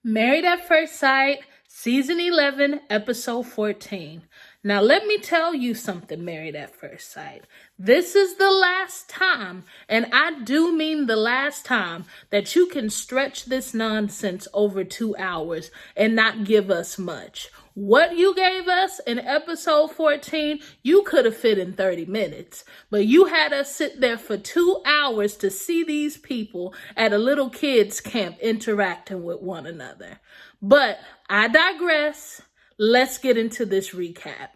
Married at First Sight, Season 11, Episode 14. Now, let me tell you something, Married at First Sight. This is the last time, and I do mean the last time, that you can stretch this nonsense over 2 hours and not give us much. What you gave us in episode 14, you could have fit in 30 minutes. But you had us sit there for 2 hours to see these people at a little kids camp interacting with one another. But I digress. Let's get into this recap.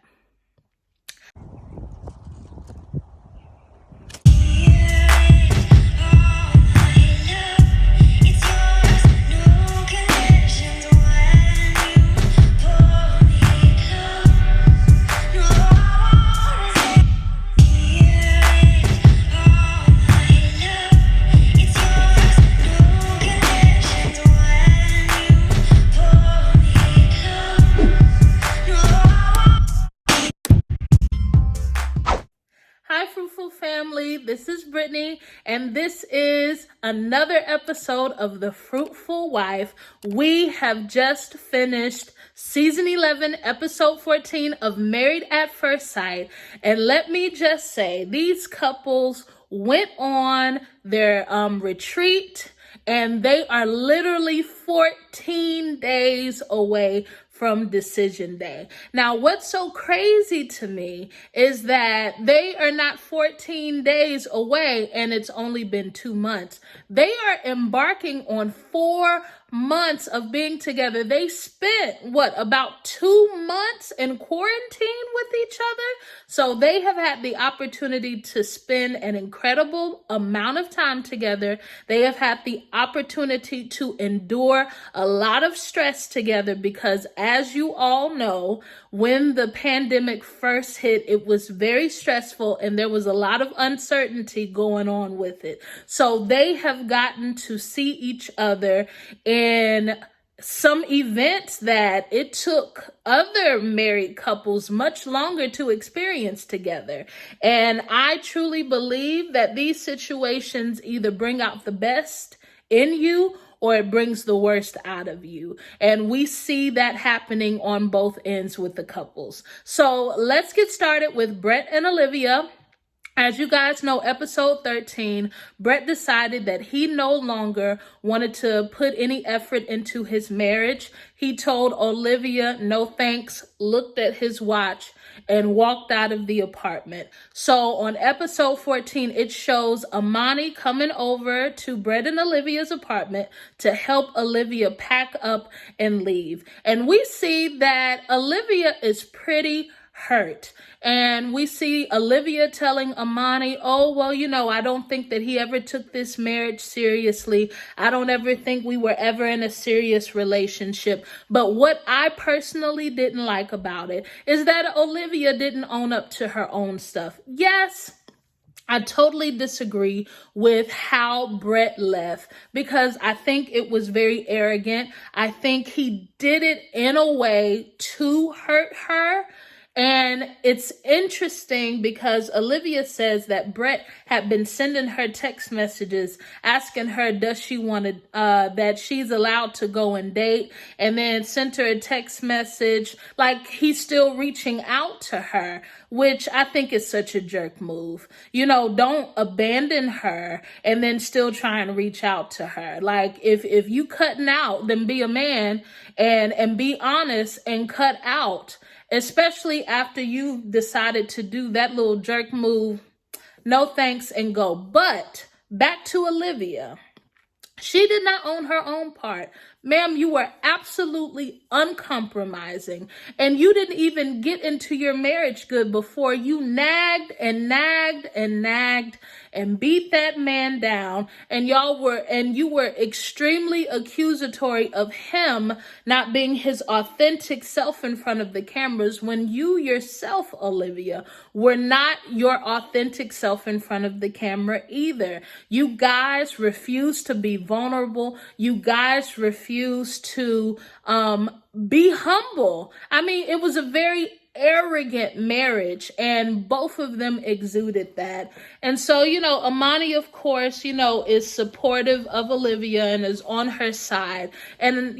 Hi, Fruitful Family. This is Brittany, and this is another episode of The Fruitful Wife. We have just finished Season 11, Episode 14 of Married at First Sight, and let me just say, these couples went on their retreat, and they are literally 14 days away from decision day. Now, what's so crazy to me is that they are not 14 days away and it's only been 2 months. They are embarking on 4 months of being together. They spent, about 2 months in quarantine with each other? So they have had the opportunity to spend an incredible amount of time together. They have had the opportunity to endure a lot of stress together because, as you all know, when the pandemic first hit, it was very stressful and there was a lot of uncertainty going on with it. So they have gotten to see each other in some events that it took other married couples much longer to experience together. And I truly believe that these situations either bring out the best in you or it brings the worst out of you. And we see that happening on both ends with the couples. So let's get started with Brett and Olivia. As you guys know, episode 13, Brett decided that he no longer wanted to put any effort into his marriage. He told Olivia no thanks, looked at his watch, and walked out of the apartment. So on episode 14, it shows Amani coming over to Brett and Olivia's apartment to help Olivia pack up and leave. And we see that Olivia is pretty hurt. And we see Olivia telling Amani, I don't think that he ever took this marriage seriously. I don't ever think we were ever in a serious relationship. But what I personally didn't like about it is that Olivia didn't own up to her own stuff. Yes, I totally disagree with how Brett left because I think it was very arrogant. I think he did it in a way to hurt her. And it's interesting because Olivia says that Brett had been sending her text messages asking her, does she want to, that she's allowed to go and date, and then sent her a text message like he's still reaching out to her, which I think is such a jerk move. Don't abandon her and then still try and reach out to her. Like if you cutting out, then be a man and be honest and cut out. Especially after you decided to do that little jerk move, no thanks and go. But back to Olivia. She did not own her own part. Ma'am, you were absolutely uncompromising. And you didn't even get into your marriage good before you nagged and nagged and nagged and beat that man down. And you were extremely accusatory of him not being his authentic self in front of the cameras when you yourself, Olivia, were not your authentic self in front of the camera either. You guys refused to be vulnerable. You guys refused to be humble. I mean, it was a very arrogant marriage, and both of them exuded that. And so, Amani, of course, is supportive of Olivia and is on her side. And,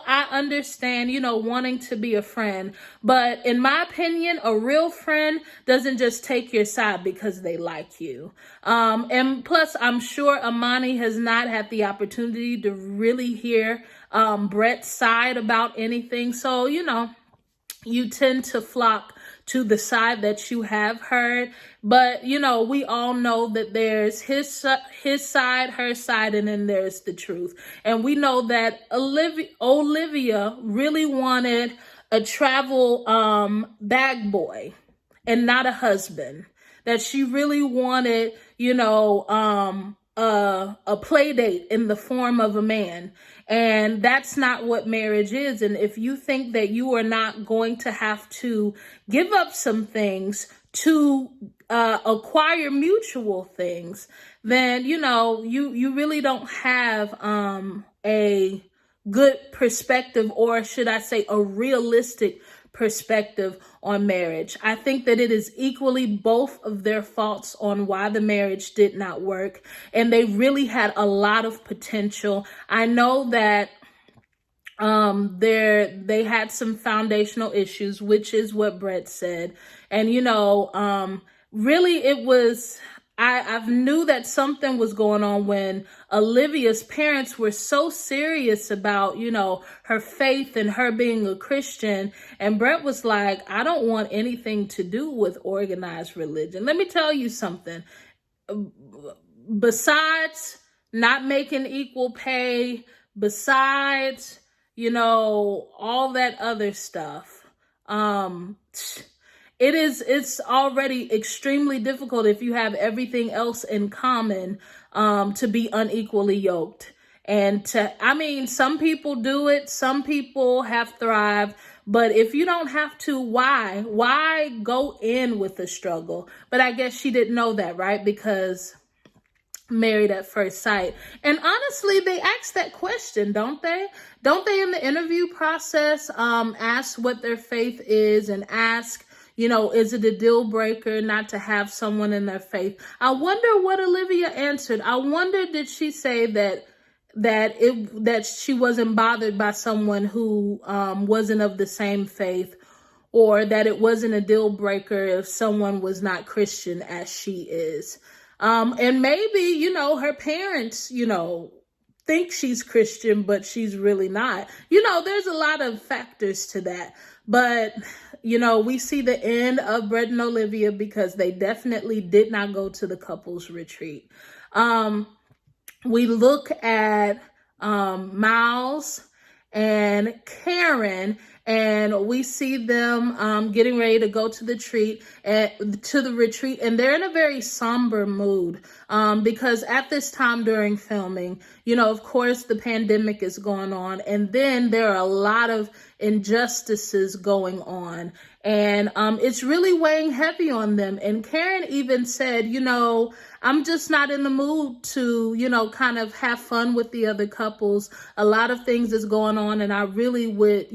I understand, wanting to be a friend. But in my opinion, a real friend doesn't just take your side because they like you. And plus, I'm sure Amani has not had the opportunity to really hear Brett's side about anything. So, you tend to flock to the side that you have heard. But, we all know that there's his side, her side, and then there's the truth. And we know that Olivia really wanted a travel bag boy and not a husband. That she really wanted, a play date in the form of a man. And that's not what marriage is. And if you think that you are not going to have to give up some things to acquire mutual things, then, you really don't have a good perspective, or should I say a realistic perspective on marriage. I think that it is equally both of their faults on why the marriage did not work, and they really had a lot of potential. I know that they had some foundational issues, which is what Brett said. And really it was, I knew that something was going on when Olivia's parents were so serious about, her faith and her being a Christian. And Brett was like, I don't want anything to do with organized religion. Let me tell you something. Besides not making equal pay, besides, all that other stuff, it's already extremely difficult if you have everything else in common, to be unequally yoked. And some people do it, some people have thrived, but if you don't have to, why go in with the struggle? But I guess she didn't know that, right? Because married at first sight. And honestly, they ask that question, don't they? Don't they in the interview process, ask what their faith is and ask, is it a deal breaker not to have someone in their faith? I wonder what Olivia answered. I wonder, did she say that she wasn't bothered by someone who wasn't of the same faith, or that it wasn't a deal breaker if someone was not Christian as she is? And maybe, her parents, think she's Christian, but she's really not. There's a lot of factors to that. But, we see the end of Brett and Olivia because they definitely did not go to the couples retreat. We look at Miles and Karen, and we see them getting ready to go to the retreat, and they're in a very somber mood because at this time during filming, of course, the pandemic is going on, and then there are a lot of injustices going on, and it's really weighing heavy on them. And Karen even said, I'm just not in the mood to, kind of have fun with the other couples. A lot of things is going on, and I really would,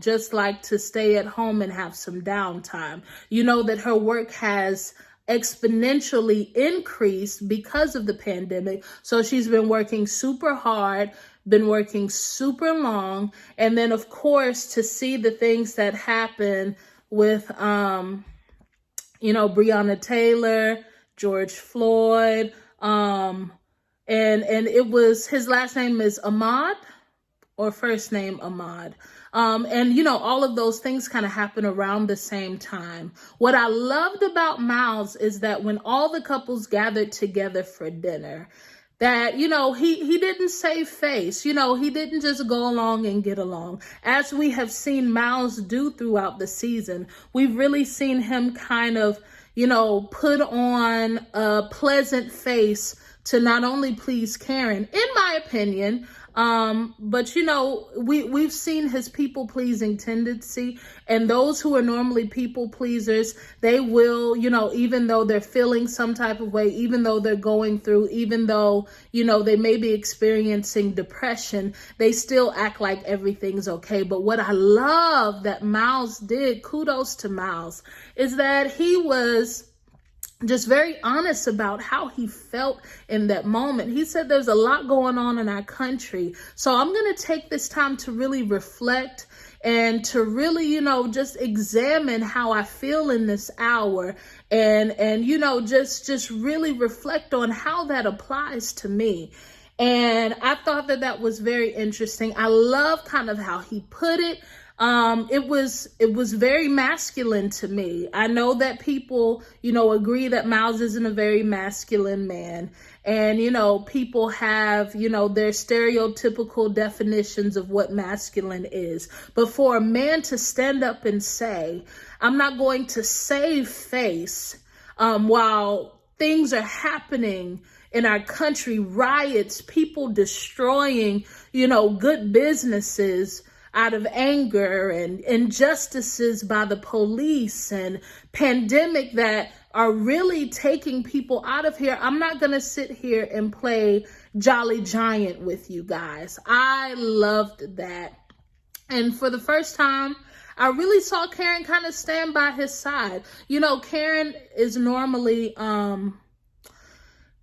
just like to stay at home and have some downtime. That her work has exponentially increased because of the pandemic. So she's been working super hard, been working super long. And then, of course, to see the things that happen with, Breonna Taylor, George Floyd, and it was, his last name is Ahmaud, or first name Ahmaud. And all of those things kind of happen around the same time. What I loved about Miles is that when all the couples gathered together for dinner, that, he didn't save face. He didn't just go along and get along. As we have seen Miles do throughout the season, we've really seen him kind of, put on a pleasant face to not only please Karen, in my opinion, But we've seen his people pleasing tendency, and those who are normally people pleasers, they will, even though they're feeling some type of way, even though they're going through, even though, they may be experiencing depression, they still act like everything's okay. But what I love that Miles did, kudos to Miles, is that he was just very honest about how he felt in that moment. He said there's a lot going on in our country. So I'm going to take this time to really reflect and to really, just examine how I feel in this hour and just really reflect on how that applies to me. And I thought that was very interesting. I love kind of how he put it. It was very masculine to me. I know that people, agree that Miles isn't a very masculine man. And, people have, their stereotypical definitions of what masculine is. But for a man to stand up and say, I'm not going to save face, while things are happening in our country, riots, people destroying, good businesses out of anger, and injustices by the police and pandemic that are really taking people out of here. I'm not going to sit here and play Jolly Giant with you guys. I loved that. And for the first time, I really saw Karen kind of stand by his side. Karen is normally,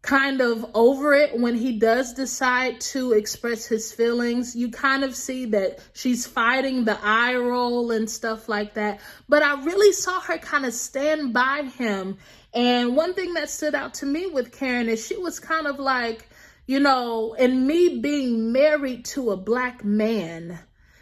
kind of over it when he does decide to express his feelings. You kind of see that she's fighting the eye roll and stuff like that. But I really saw her kind of stand by him. And one thing that stood out to me with Karen is she was kind of like, and me being married to a Black man,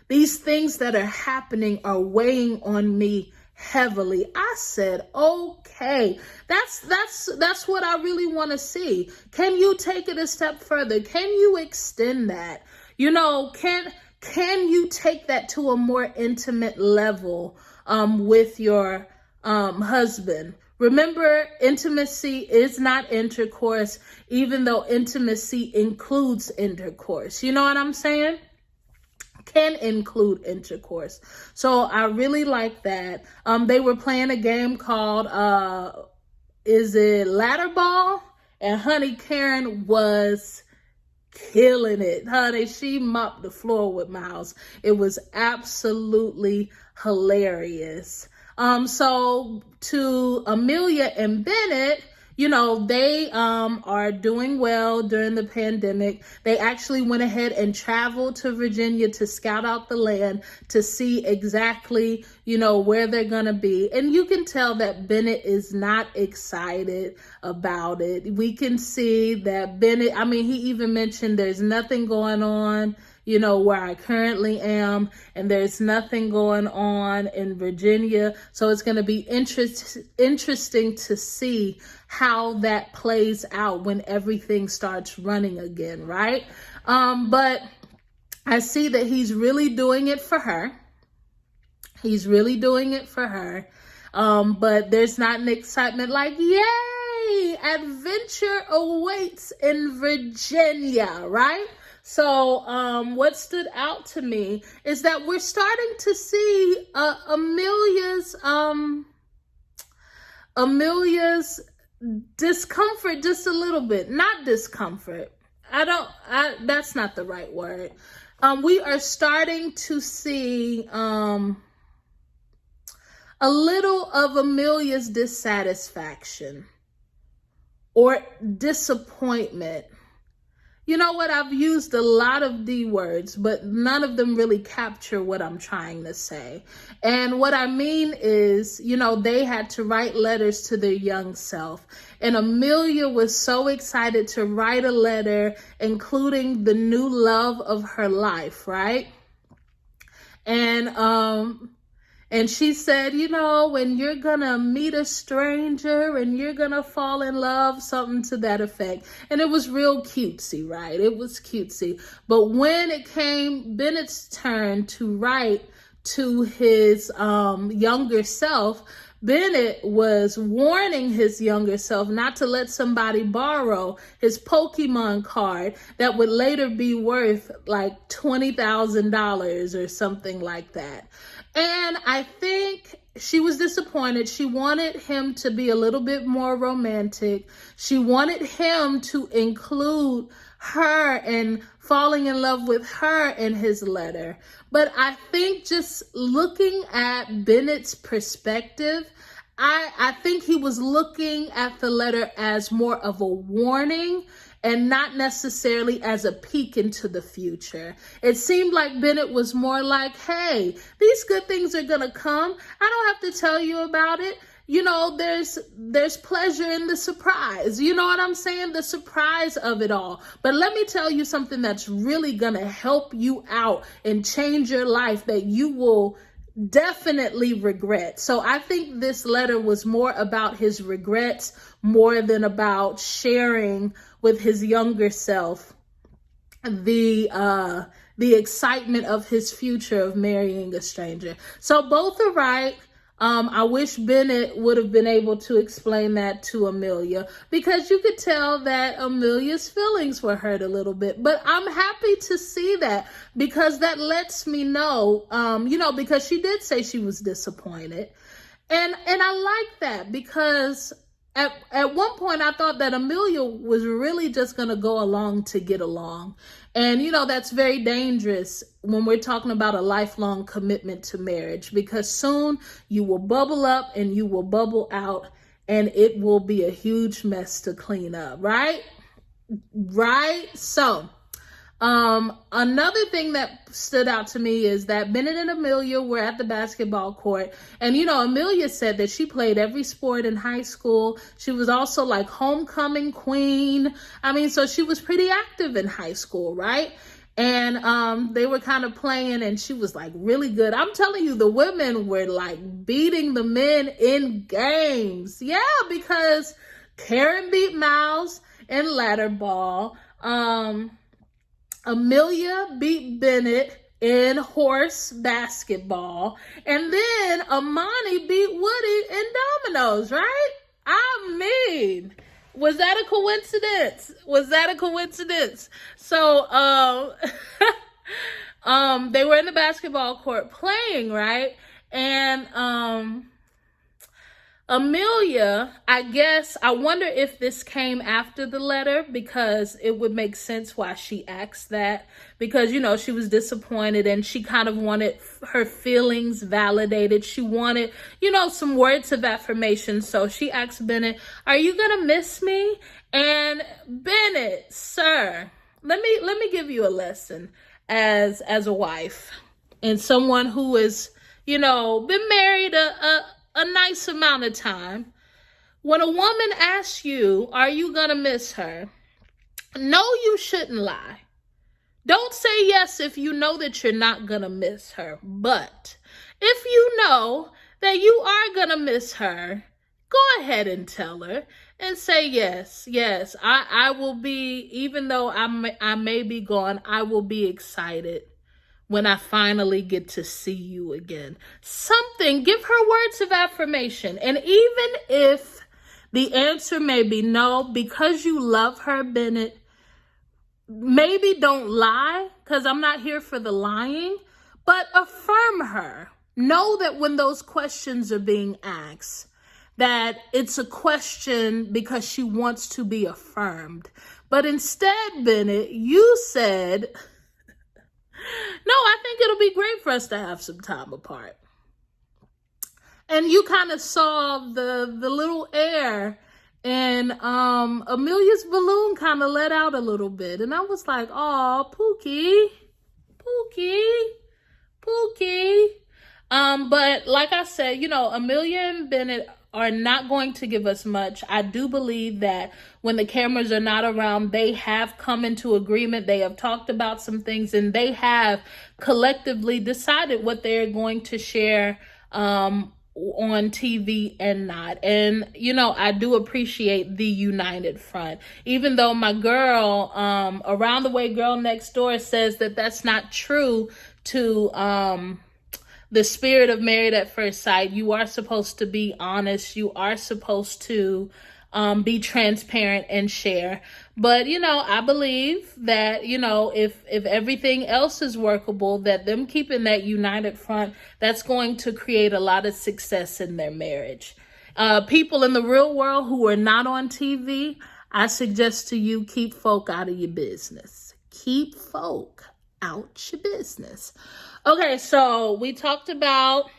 these things that are happening are weighing on me heavily. I said, okay, that's what I really want to see. Can you take it a step further? Can you extend that? Can you take that to a more intimate level with your husband? Remember, intimacy is not intercourse, even though intimacy includes intercourse. You know what I'm saying? Can include intercourse. So I really like that. They were playing a game called, is it Ladder Ball? And honey, Karen was killing it. Honey, she mopped the floor with Miles. It was absolutely hilarious. So to Amelia and Bennett, they are doing well during the pandemic. They actually went ahead and traveled to Virginia to scout out the land to see exactly, where they're going to be. And you can tell that Bennett is not excited about it. We can see that Bennett, he even mentioned there's nothing going on, where I currently am, and there's nothing going on in Virginia. So it's going to be interesting to see how that plays out when everything starts running again, right? But I see that he's really doing it for her. He's really doing it for her. But there's not an excitement like, yay, adventure awaits in Virginia, right? So what stood out to me is that we're starting to see Amelia's discomfort just a little bit. Not discomfort. That's not the right word. We are starting to see a little of Amelia's dissatisfaction or disappointment. You know what? I've used a lot of D words, but none of them really capture what I'm trying to say. And what I mean is, they had to write letters to their young self. And Amelia was so excited to write a letter, including the new love of her life, right? And she said, when you're going to meet a stranger and you're going to fall in love, something to that effect. And it was real cutesy, right? It was cutesy. But when it came Bennett's turn to write to his younger self, Bennett was warning his younger self not to let somebody borrow his Pokemon card that would later be worth like $20,000 or something like that. And I think she was disappointed. She wanted him to be a little bit more romantic. She wanted him to include her and falling in love with her in his letter. But I think just looking at Bennett's perspective, I think he was looking at the letter as more of a warning and not necessarily as a peek into the future. It seemed like Bennett was more like, hey, these good things are going to come. I don't have to tell you about it. You know, there's pleasure in the surprise. You know what I'm saying? The surprise of it all. But let me tell you something that's really going to help you out and change your life that you will definitely regret. So I think this letter was more about his regrets more than about sharing with his younger self the excitement of his future of marrying a stranger. So both are right. I wish Bennett would have been able to explain that to Amelia, because you could tell that Amelia's feelings were hurt a little bit. But I'm happy to see that, because that lets me know, because she did say she was disappointed. And I like that, because at one point I thought that Amelia was really just going to go along to get along. And, that's very dangerous when we're talking about a lifelong commitment to marriage, because soon you will bubble up and you will bubble out, and it will be a huge mess to clean up, right? Right? So, another thing that stood out to me is that Bennett and Amelia were at the basketball court. And, Amelia said that she played every sport in high school. She was also like homecoming queen. So she was pretty active in high school, right? And they were kind of playing, and she was like really good. I'm telling you, the women were like beating the men in games. Yeah, because Karen beat Miles in ladder ball. Amelia beat Bennett in horse basketball. And then Amani beat Woody in dominoes, right? Was that a coincidence? So, they were in the basketball court playing, right? And, Amelia, I wonder if this came after the letter, because it would make sense why she asked that, because, she was disappointed and she kind of wanted her feelings validated. She wanted, some words of affirmation. So she asked Bennett, are you going to miss me? And Bennett, sir, let me give you a lesson as a wife and someone who has, been married a nice amount of time. When a woman asks you, are you going to miss her? No, you shouldn't lie. Don't say yes if you know that you're not going to miss her. But if you know that you are going to miss her, go ahead and tell her and say, yes, I will be, even though I may be gone, I will be excited when I finally get to see you again. Give her words of affirmation. And even if the answer may be no, because you love her, Bennett, maybe don't lie, because I'm not here for the lying, but affirm her. Know that when those questions are being asked, that it's a question because she wants to be affirmed. But instead, Bennett, you said, no, I think it'll be great for us to have some time apart. And you kind of saw the little air, and Amelia's balloon kind of let out a little bit. And I was like, oh, Pookie. But like I said, Amelia and Bennett are not going to give us much. I do believe that when the cameras are not around, they have come into agreement. They have talked about some things, and they have collectively decided what they're going to share on TV and not. And, I do appreciate the united front, even though my girl, Around the Way Girl Next Door, says that that's not true to the spirit of Married at First Sight. You are supposed to be honest. You are supposed to be transparent and share. But, I believe that, if everything else is workable, that them keeping that united front, that's going to create a lot of success in their marriage. People in the real world who are not on TV, I suggest to you, keep folk out of your business. Keep folk out your business. Okay, so we talked about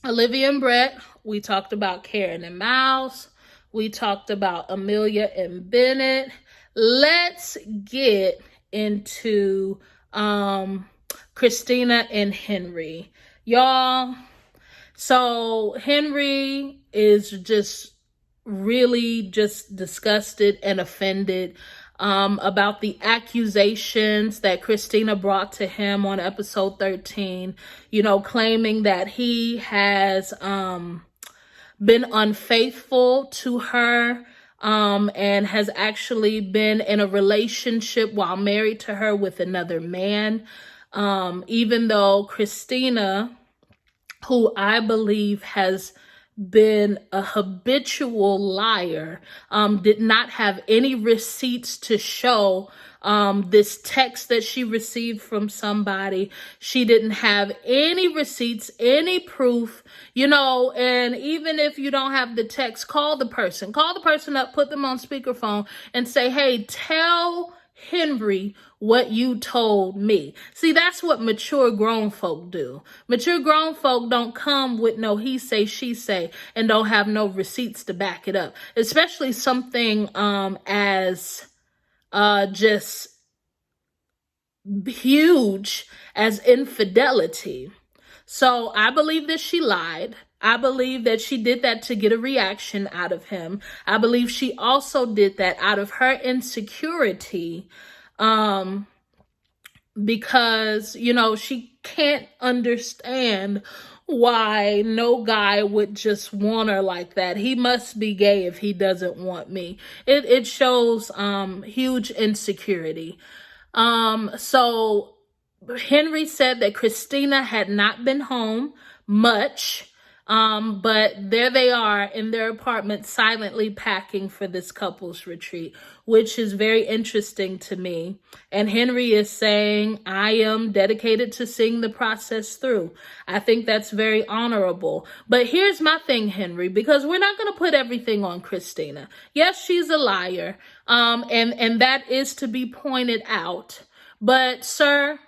Olivia and Brett. We talked about Karen and Miles. We talked about Amelia and Bennett. Let's get into Christina and Henry. Y'all, so Henry is just really just disgusted and offended about the accusations that Christina brought to him on episode 13, claiming that he has been unfaithful to her and has actually been in a relationship while married to her with another man, even though Christina, who I believe has been a habitual liar, did not have any receipts to show this text that she received from somebody. She didn't have any receipts, any proof, and even if you don't have the text, call the person up, put them on speakerphone and say, hey, tell Henry what you told me. See, that's what mature grown folk do. Mature grown folk don't come with no he say, she say, and don't have no receipts to back it up. Especially something as just huge as infidelity. So I believe that she lied. I believe that she did that to get a reaction out of him. I believe she also did that out of her insecurity, because, she can't understand why no guy would just want her like that. He must be gay if he doesn't want me. It shows huge insecurity. So Henry said that Christina had not been home much, but there they are in their apartment silently packing for this couple's retreat, which is very interesting to me. And Henry is saying, I am dedicated to seeing the process through. I think that's very honorable. But here's my thing, Henry, because we're not going to put everything on Christina. Yes, she's a liar, and that is to be pointed out. But, sir,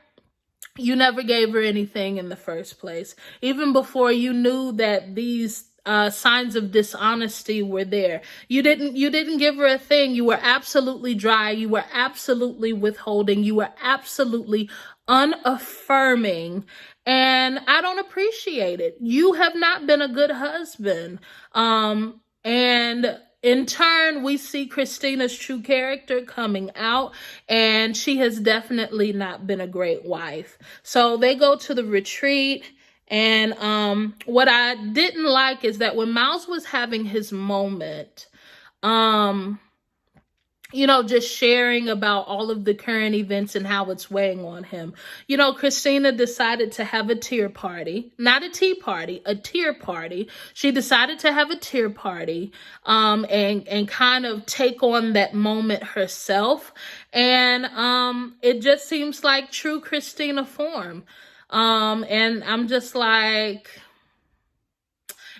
you never gave her anything in the first place. Even before you knew that these signs of dishonesty were there, you didn't give her a thing. You were absolutely dry. You were absolutely withholding. You were absolutely unaffirming. And I don't appreciate it. You have not been a good husband. And in turn, we see Christina's true character coming out, and she has definitely not been a great wife. So they go to the retreat, and what I didn't like is that when Miles was having his moment, just sharing about all of the current events and how it's weighing on him. Christina decided to have a tear party, not a tea party, a tear party. She decided to have a tear party, and kind of take on that moment herself. And, it just seems like true Christina form. And I'm just like,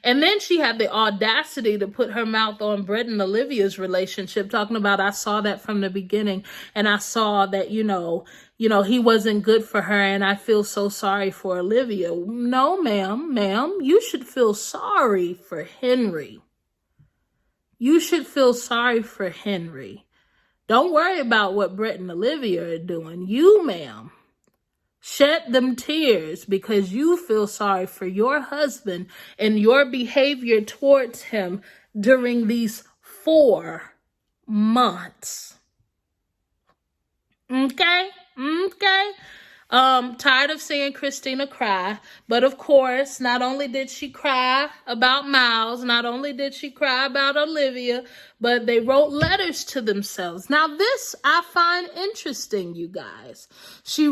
and then she had the audacity to put her mouth on Brett and Olivia's relationship, talking about, I saw that from the beginning, and I saw that, he wasn't good for her, and I feel so sorry for Olivia. No, ma'am, you should feel sorry for Henry. You should feel sorry for Henry. Don't worry about what Brett and Olivia are doing. You, ma'am, shed them tears because you feel sorry for your husband and your behavior towards him during these 4 months. Okay? Tired of seeing Christina cry. But of course, not only did she cry about Miles, not only did she cry about Olivia, but they wrote letters to themselves. Now, this I find interesting, you guys. They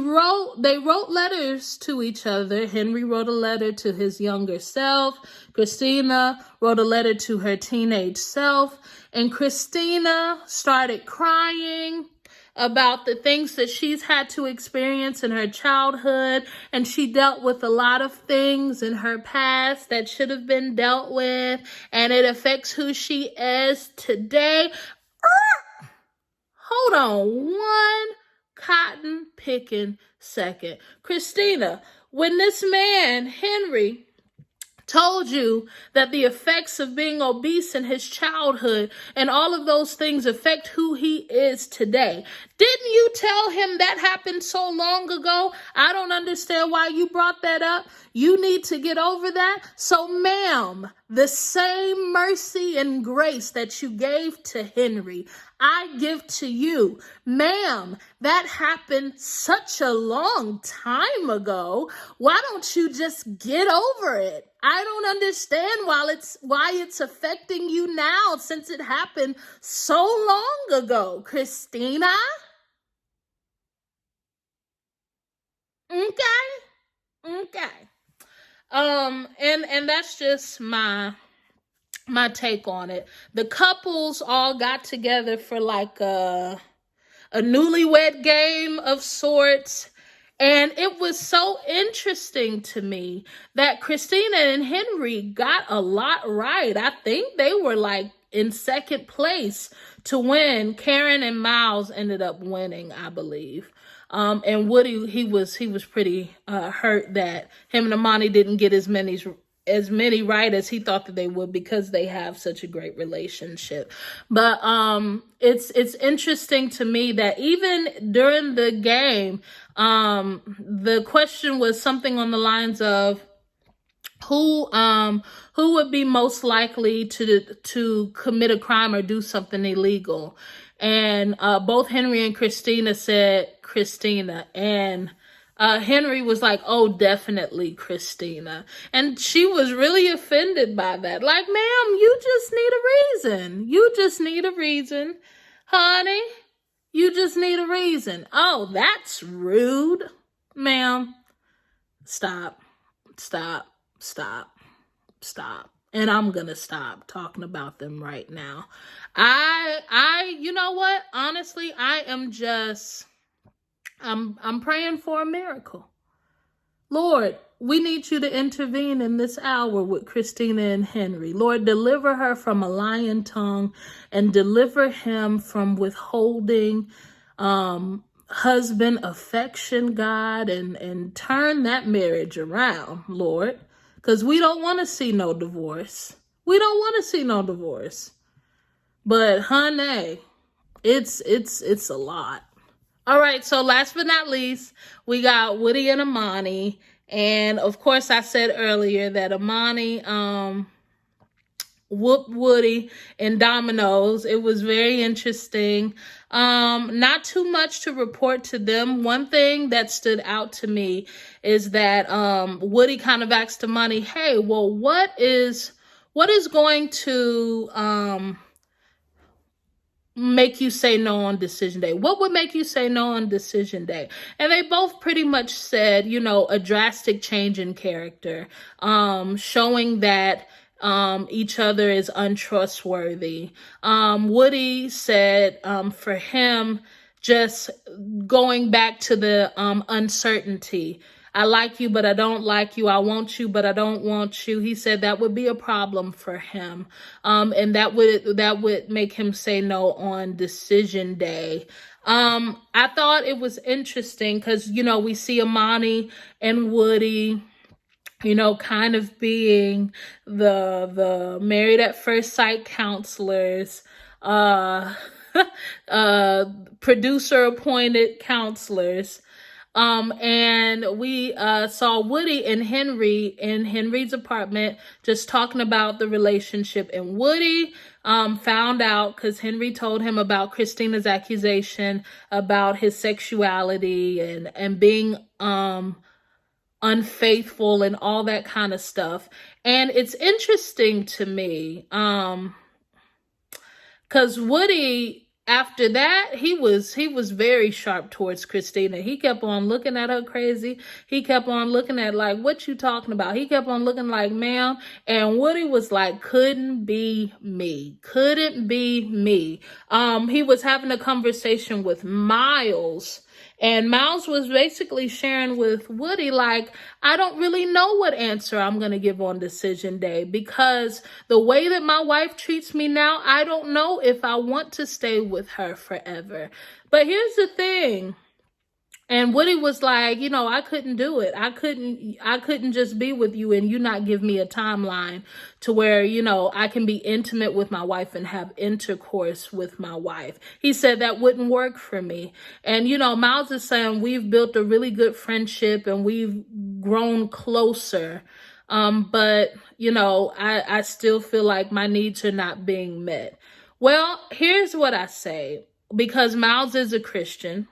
wrote letters to each other. Henry wrote a letter to his younger self. Christina wrote a letter to her teenage self. And Christina started crying about the things that she's had to experience in her childhood, and she dealt with a lot of things in her past that should have been dealt with, and it affects who she is today. Hold on one cotton picking second. Christina, when this man, Henry, told you that the effects of being obese in his childhood and all of those things affect who he is today, didn't you tell him that happened so long ago? I don't understand why you brought that up. You need to get over that. So, ma'am, the same mercy and grace that you gave to Henry, I give to you. Ma'am, that happened such a long time ago. Why don't you just get over it? I don't understand why it's affecting you now, since it happened so long ago, Christina. Okay. And that's just my take on it. The couples all got together for like a newlywed game of sorts. And it was so interesting to me that Christina and Henry got a lot right. I think they were like in second place to win. Karen and Miles ended up winning, I believe. And Woody, he was pretty hurt that him and Amani didn't get as many right as he thought that they would, because they have such a great relationship. But it's interesting to me that even during the game, the question was something on the lines of who would be most likely to commit a crime or do something illegal. And both Henry and Christina said Christina, and Henry was like, oh, definitely Christina. And she was really offended by that. Like, ma'am, you just need a reason. You just need a reason. Honey, you just need a reason. Oh, that's rude. Ma'am, stop. And I'm going to stop talking about them right now. You know what? Honestly, I'm praying for a miracle. Lord, we need you to intervene in this hour with Christina and Henry. Lord, deliver her from a lying tongue and deliver him from withholding husband affection, God, and turn that marriage around, Lord, because we don't want to see no divorce. We don't want to see no divorce. But honey, it's a lot. All right, so last but not least, we got Woody and Amani. And of course, I said earlier that Amani whooped Woody in dominoes. It was very interesting. Not too much to report to them. One thing that stood out to me is that Woody kind of asked Amani, hey, well, what is going to make you say no on decision day? What would make you say no on decision day? And they both pretty much said, a drastic change in character, showing that each other is untrustworthy. Woody said for him, just going back to the uncertainty. I like you, but I don't like you. I want you, but I don't want you. He said that would be a problem for him. And that would make him say no on decision day. I thought it was interesting because, we see Amani and Woody, kind of being the married at first sight counselors, producer appointed counselors. And we saw Woody and Henry in Henry's apartment just talking about the relationship. And Woody found out because Henry told him about Christina's accusation about his sexuality and being unfaithful and all that kind of stuff. And it's interesting to me because Woody, after that, he was very sharp towards Christina. He kept on looking at her crazy. He kept on looking at like, what you talking about? He kept on looking like, ma'am. And Woody was like, couldn't be me. Couldn't be me. He was having a conversation with Miles. And Miles was basically sharing with Woody, like, I don't really know what answer I'm going to give on decision day because the way that my wife treats me now, I don't know if I want to stay with her forever. But here's the thing. And Woody was like, you know, I couldn't do it. I couldn't just be with you and you not give me a timeline to where, you know, I can be intimate with my wife and have intercourse with my wife. He said that wouldn't work for me. And, you know, Miles is saying we've built a really good friendship and we've grown closer. But, you know, I still feel like my needs are not being met. Well, here's what I say, because Miles is a Christian.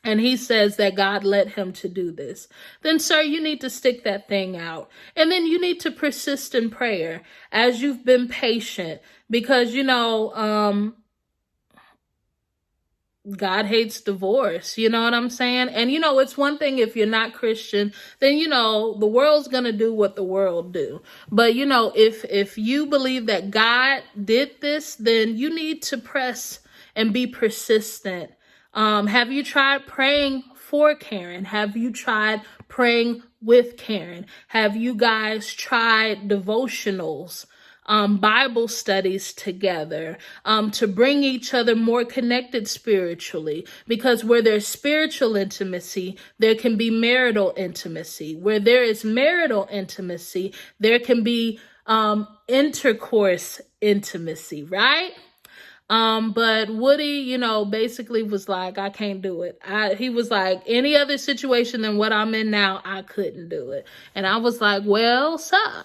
And he says that God led him to do this. Then, sir, you need to stick that thing out. And then you need to persist in prayer as you've been patient. Because, you know, God hates divorce. You know what I'm saying? And, you know, it's one thing if you're not Christian, then, you know, the world's going to do what the world do. But, you know, if you believe that God did this, then you need to press and be persistent. Have you tried praying for Karen? Have you tried praying with Karen? Have you guys tried devotionals, Bible studies together, to bring each other more connected spiritually? Because where there's spiritual intimacy, there can be marital intimacy. Where there is marital intimacy, there can be intercourse intimacy, right? But Woody, you know, basically was like, I can't do it. He was like, any other situation than what I'm in now, I couldn't do it. And I was like, well, sir.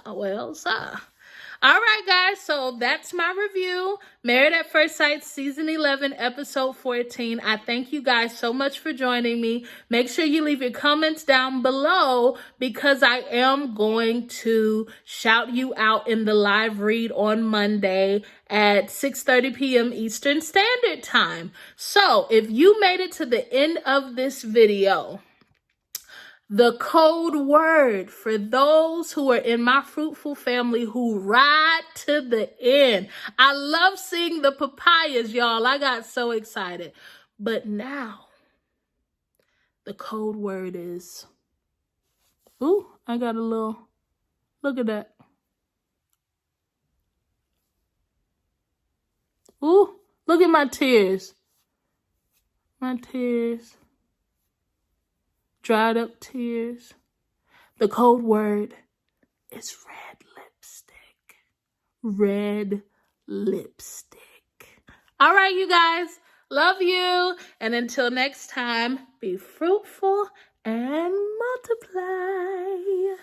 All right, guys, so that's my review. Married at First Sight, Season 11, Episode 14. I thank you guys so much for joining me. Make sure you leave your comments down below because I am going to shout you out in the live read on Monday at 6:30 p.m. Eastern Standard Time. So if you made it to the end of this video, the code word for those who are in my Fruitful family who ride to the end. I love seeing the papayas, y'all. I got so excited. But now, the code word is, ooh, I got a little, look at that. Ooh, look at my tears. My tears. Dried up tears. The code word is red lipstick. Red lipstick. All right, you guys. Love you. And until next time, be fruitful and multiply.